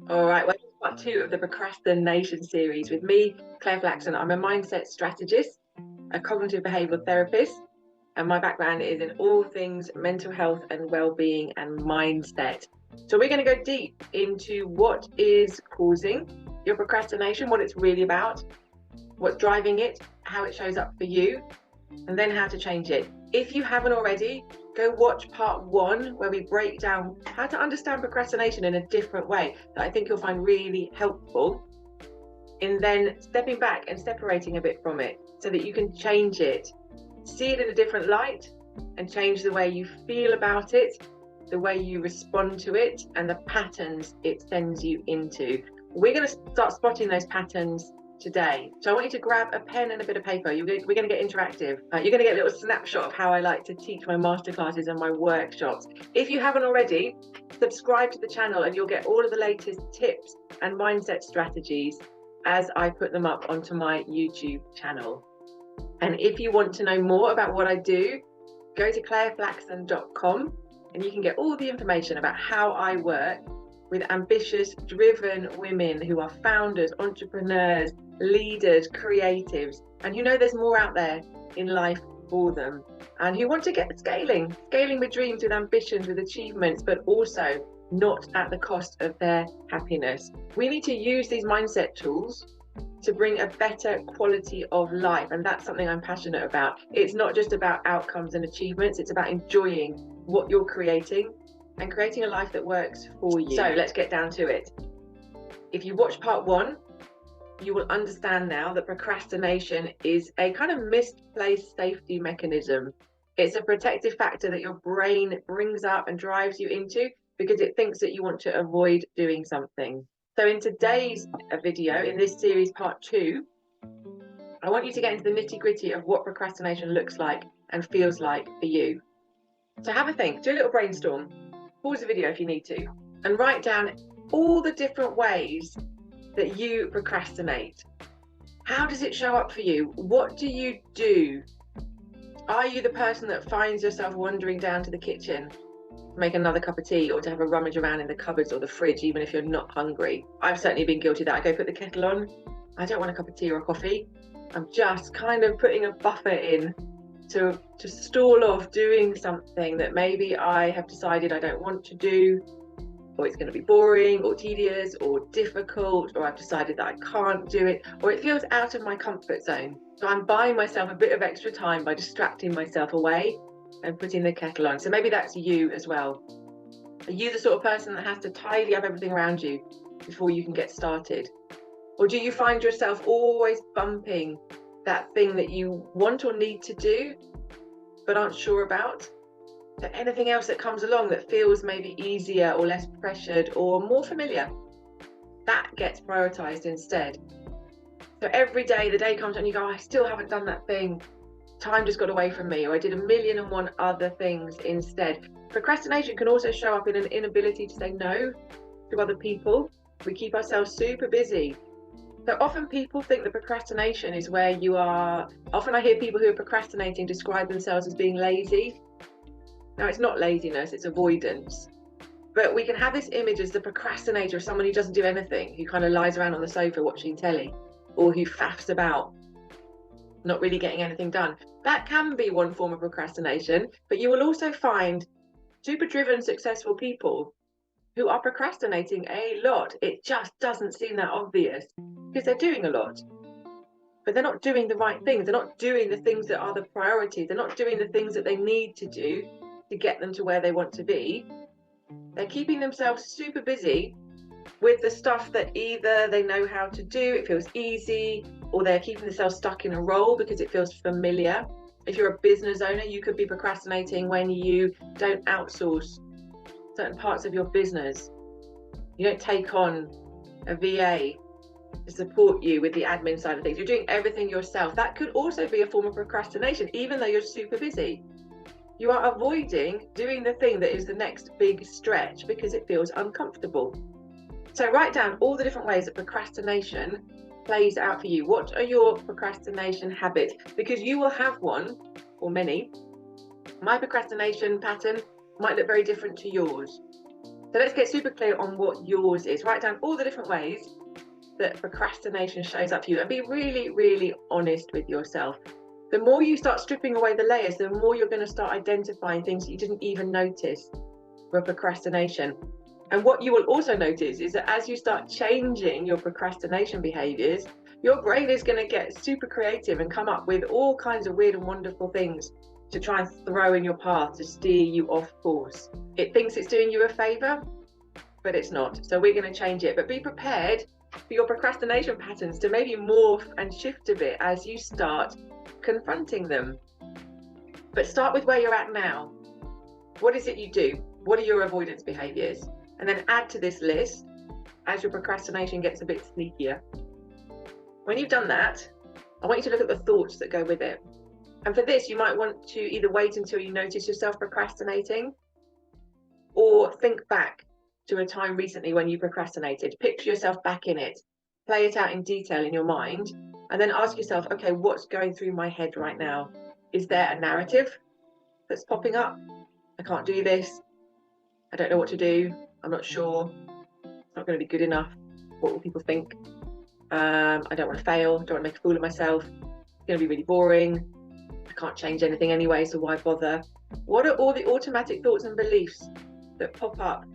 All right, well, part two of the Procrastination series with me, Clare Flaxen. I'm a mindset strategist, a cognitive behavioural therapist, and my background is in all things mental health and well-being and mindset. So we're going to go deep into what is causing your procrastination, what it's really about, what's driving it, how it shows up for you, and then how to change it. If you haven't already, go watch part one where we break down how to understand procrastination in a different way that I think you'll find really helpful, and then stepping back and separating a bit from it so that you can change it, see it in a different light, and change the way you feel about it, the way you respond to it, and the patterns it sends you into. We're going to start spotting those patterns today. So I want you to grab a pen and a bit of paper. We're going to get interactive. You're going to get a little snapshot of how I like to teach my masterclasses and my workshops. If you haven't already, subscribe to the channel and you'll get all of the latest tips and mindset strategies as I put them up onto my YouTube channel. And if you want to know more about what I do, go to clareflaxen.com and you can get all the information about how I work with ambitious, driven women who are founders, entrepreneurs, leaders, creatives, and who know there's more out there in life for them, and who want to get scaling with dreams, with ambitions, with achievements, but also not at the cost of their happiness. We need to use these mindset tools to bring a better quality of life, and that's something I'm passionate about. It's not just about outcomes and achievements, it's about enjoying what you're creating and creating a life that works for you. So let's get down to it. If you watch part one, you will understand now that procrastination is a kind of misplaced safety mechanism. It's a protective factor that your brain brings up and drives you into because it thinks that you want to avoid doing something. So in today's video, in this series, part two, I want you to get into the nitty-gritty of what procrastination looks like and feels like for you. So have a think, do a little brainstorm. Pause the video if you need to, and write down all the different ways that you procrastinate. How does it show up for you? What do you do? Are you the person that finds yourself wandering down to the kitchen to make another cup of tea, or to have a rummage around in the cupboards or the fridge even if you're not hungry? I've certainly been guilty of that. I go put the kettle on. I don't want a cup of tea or a coffee. I'm just kind of putting a buffer in to stall off doing something that maybe I have decided I don't want to do, or it's going to be boring or tedious or difficult, or I've decided that I can't do it, or it feels out of my comfort zone. So I'm buying myself a bit of extra time by distracting myself away and putting the kettle on. So maybe that's you as well. Are you the sort of person that has to tidy up everything around you before you can get started? Or do you find yourself always bumping that thing that you want or need to do but aren't sure about? So anything else that comes along that feels maybe easier or less pressured or more familiar, that gets prioritized instead. So every day the day comes and you go, I still haven't done that thing, time just got away from me, or I did 1,000,001 other things instead. Procrastination can also show up in an inability to say no to other people. We keep ourselves super busy. So often people think that procrastination is where you are. Often I hear people who are procrastinating describe themselves as being lazy. Now, it's not laziness, it's avoidance. But we can have this image as the procrastinator as someone who doesn't do anything, who kind of lies around on the sofa watching telly, or who faffs about, not really getting anything done. That can be one form of procrastination, but you will also find super driven, successful people who are procrastinating a lot. It just doesn't seem that obvious because they're doing a lot, but they're not doing the right things. They're not doing the things that are the priority. They're not doing the things that they need to do to get them to where they want to be. They're keeping themselves super busy with the stuff that either they know how to do, it feels easy, or they're keeping themselves stuck in a role because it feels familiar. If you're a business owner, you could be procrastinating when you don't outsource certain parts of your business. You don't take on a VA to support you with the admin side of things. You're doing everything yourself. That could also be a form of procrastination, even though you're super busy. You are avoiding doing the thing that is the next big stretch because it feels uncomfortable. So write down all the different ways that procrastination plays out for you. What are your procrastination habits? Because you will have one or many. My procrastination pattern might look very different to yours. So let's get super clear on what yours is. Write down all the different ways that procrastination shows up for you and be really, really honest with yourself. The more you start stripping away the layers, the more you're going to start identifying things that you didn't even notice were procrastination. And what you will also notice is that as you start changing your procrastination behaviors, your brain is going to get super creative and come up with all kinds of weird and wonderful things to try and throw in your path to steer you off course. It thinks it's doing you a favor, but it's not. So we're going to change it. But be prepared for your procrastination patterns to maybe morph and shift a bit as you start confronting them. But start with where you're at now. What is it you do? What are your avoidance behaviors? And then add to this list as your procrastination gets a bit sneakier. When you've done that, I want you to look at the thoughts that go with it. And for this, you might want to either wait until you notice yourself procrastinating or think back to a time recently when you procrastinated. Picture yourself back in it, play it out in detail in your mind, and then ask yourself, okay, what's going through my head right now? Is there a narrative that's popping up? I can't do this. I don't know what to do. I'm not sure. It's not going to be good enough. What will people think? I don't want to fail. Don't want to make a fool of myself. It's going to be really boring. I can't change anything anyway, so why bother? What are all the automatic thoughts and beliefs that pop up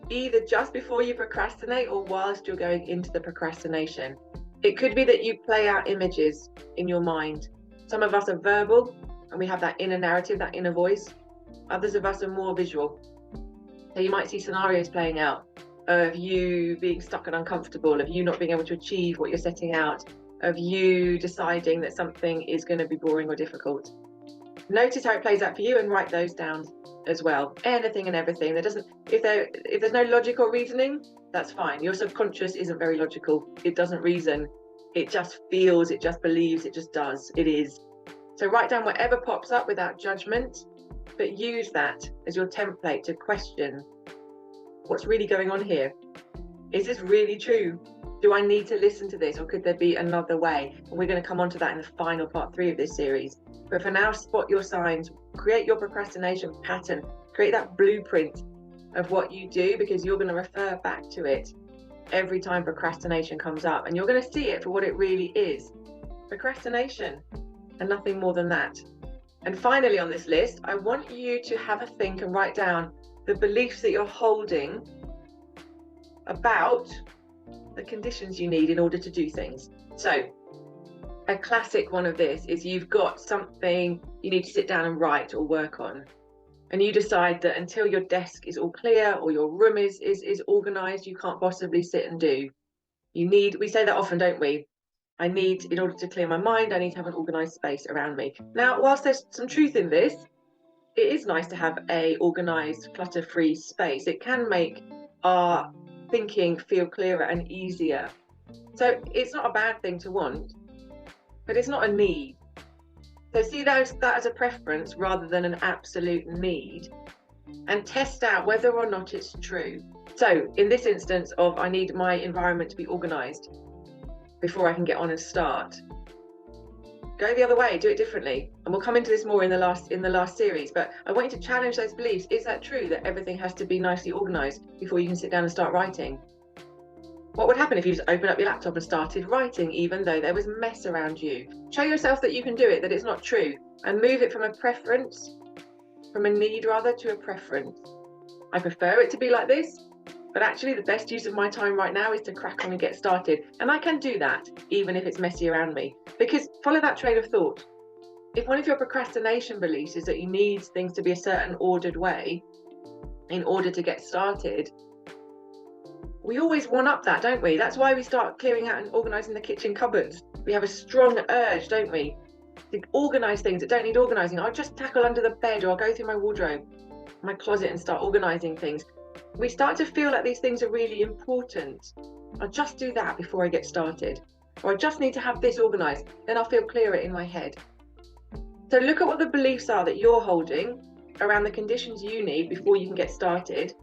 either just before you procrastinate or whilst you're going into the procrastination? It could be that you play out images in your mind. Some of us are verbal and we have that inner narrative, that inner voice. Others of us are more visual. So you might see scenarios playing out of you being stuck and uncomfortable, of you not being able to achieve what you're setting out, of you deciding that something is going to be boring or difficult. Notice how it plays out for you and write those down as well. Anything and everything. If there's no logical reasoning, that's fine. Your subconscious isn't very logical. It doesn't reason. It just feels, it just believes, it just does. It is. So write down whatever pops up without judgment, but use that as your template to question what's really going on here. Is this really true? Do I need to listen to this, or could there be another way? And we're going to come on to that in the final part 3 of this series. But for now, spot your signs, create your procrastination pattern, create that blueprint of what you do, because you're going to refer back to it every time procrastination comes up, and you're going to see it for what it really is: procrastination, and nothing more than that. And finally on this list, I want you to have a think and write down the beliefs that you're holding about the conditions you need in order to do things. So a classic one of this is you've got something you need to sit down and write or work on, and you decide that until your desk is all clear or your room is organized, you can't possibly sit and do. We say that often, don't we? In order to clear my mind, I need to have an organized space around me. Now, whilst there's some truth in this, it is nice to have a organized, clutter-free space. It can make our thinking feel clearer and easier. So it's not a bad thing to want, but it's not a need. So see that as a preference rather than an absolute need, and test out whether or not it's true. So in this instance of I need my environment to be organized before I can get on and start, go the other way, do it differently. And we'll come into this more in the last series, but I want you to challenge those beliefs. Is that true, that everything has to be nicely organized before you can sit down and start writing? What would happen if you just opened up your laptop and started writing, even though there was mess around you? Show yourself that you can do it, that it's not true, and move it from a preference, from a need rather, to a preference. I prefer it to be like this, but actually the best use of my time right now is to crack on and get started. And I can do that even if it's messy around me, because follow that train of thought. If one of your procrastination beliefs is that you need things to be a certain ordered way in order to get started, we always one up that, don't we? That's why we start clearing out and organising the kitchen cupboards. We have a strong urge, don't we, to organise things that don't need organising. I'll just tackle under the bed, or I'll go through my wardrobe, my closet, and start organising things. We start to feel like these things are really important. I'll just do that before I get started. Or I just need to have this organised, then I'll feel clearer in my head. So look at what the beliefs are that you're holding around the conditions you need before you can get started.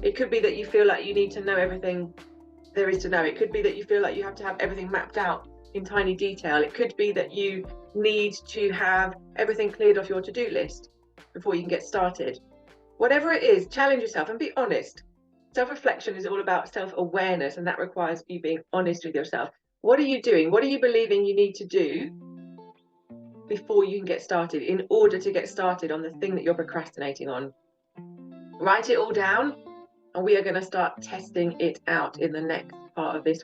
It could be that you feel like you need to know everything there is to know. It could be that you feel like you have to have everything mapped out in tiny detail. It could be that you need to have everything cleared off your to-do list before you can get started. Whatever it is, challenge yourself and be honest. Self-reflection is all about self-awareness, and that requires you being honest with yourself. What are you doing? What are you believing you need to do before you can get started, in order to get started on the thing that you're procrastinating on? Write it all down, and we are going to start testing it out in the next part of this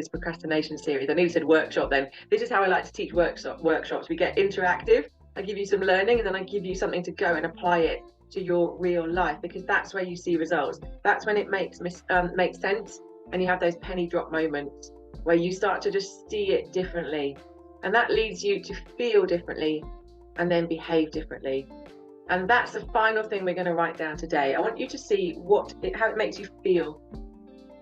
procrastination series. I nearly said workshop then. This is how I like to teach workshops. We get interactive. I give you some learning, and then I give you something to go and apply it to your real life, because that's where you see results. That's when it makes sense, and you have those penny drop moments where you start to just see it differently, and that leads you to feel differently and then behave differently. And that's the final thing we're going to write down today. I want you to see how it makes you feel.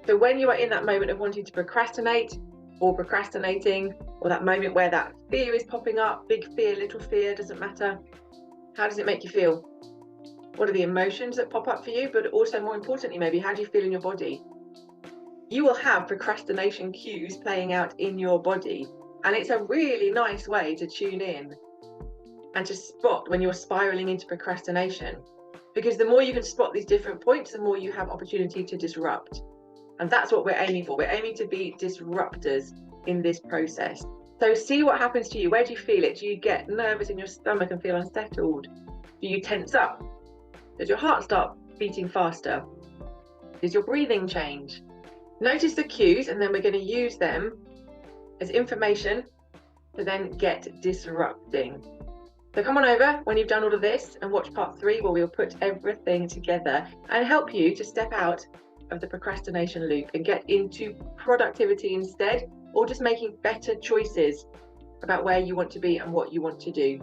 So when you are in that moment of wanting to procrastinate or procrastinating, or that moment where that fear is popping up, big fear, little fear, doesn't matter, how does it make you feel? What are the emotions that pop up for you? But also, more importantly, maybe, how do you feel in your body? You will have procrastination cues playing out in your body, and it's a really nice way to tune in and to spot when you're spiraling into procrastination, because the more you can spot these different points, the more you have opportunity to disrupt. And that's what we're aiming for. We're aiming to be disruptors in this process. So see what happens to you. Where do you feel it? Do you get nervous in your stomach and feel unsettled? Do you tense up? Does your heart start beating faster? Does your breathing change? Notice the cues, and then we're going to use them as information to then get disrupting. So come on over when you've done all of this and watch part 3, where we'll put everything together and help you to step out of the procrastination loop and get into productivity instead, or just making better choices about where you want to be and what you want to do.